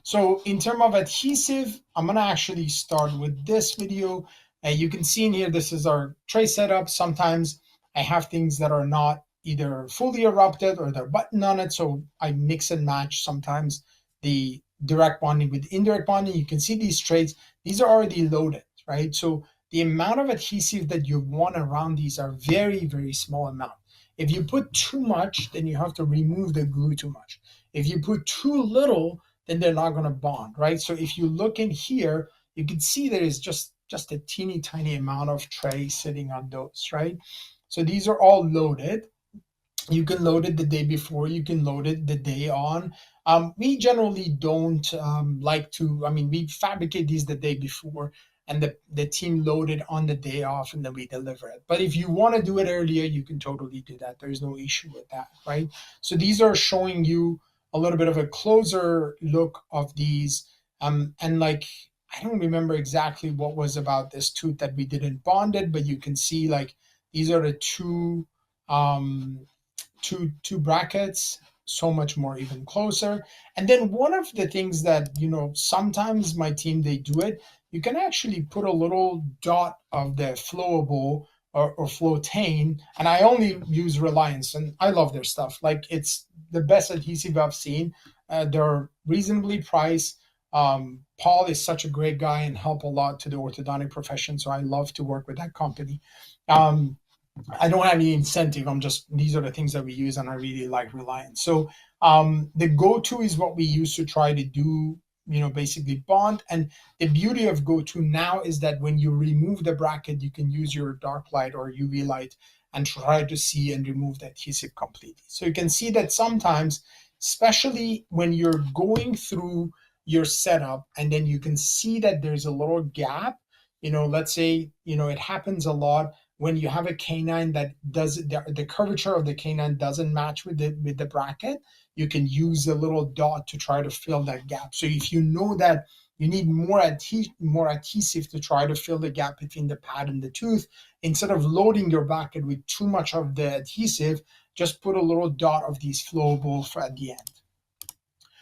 So in terms of adhesive, I'm gonna actually start with this video. You can see in here, this is our tray setup. Sometimes I have things that are not either fully erupted or they're buttoned on it. So I mix and match sometimes the direct bonding with indirect bonding. You can see these trays, these are already loaded, right? So the amount of adhesive that you want around these are very, very small amount. If you put too much, then you have to remove the glue too much. If you put too little, then they're not going to bond, right? So if you look in here, you can see there is just a teeny tiny amount of tray sitting on those, right? So these are all loaded. You can load it the day before, you can load it the day on. We generally don't like to, I mean, we fabricate these the day before and the team load it on the day off and then we deliver it. But if you want to do it earlier, you can totally do that. There's no issue with that, right? So these are showing you a little bit of a closer look of these. And like, I don't remember exactly what was about this tooth that we didn't bond it, but you can see like these are the two brackets, so much more even closer. And then one of the things that, you know, sometimes my team, they do it, you can actually put a little dot of the flowable or Flowtane, and I only use Reliance, and I love their stuff. Like, it's the best adhesive I've seen. They're reasonably priced. Paul is such a great guy and help a lot to the orthodontic profession, so I love to work with that company. I don't have any incentive. I'm just, these are the things that we use and I really like Reliance. So the go-to is what we use to try to do, you know, basically bond. And the beauty of go-to now is that when you remove the bracket, you can use your dark light or UV light and try to see and remove the adhesive completely. So you can see that sometimes, especially when you're going through your setup and then you can see that there's a little gap, you know, let's say, you know, it happens a lot when you have a canine that does the curvature of the canine doesn't match with the bracket, you can use a little dot to try to fill that gap. So if you know that you need more adhesive to try to fill the gap between the pad and the tooth, instead of loading your bracket with too much of the adhesive, just put a little dot of these flowables at the end.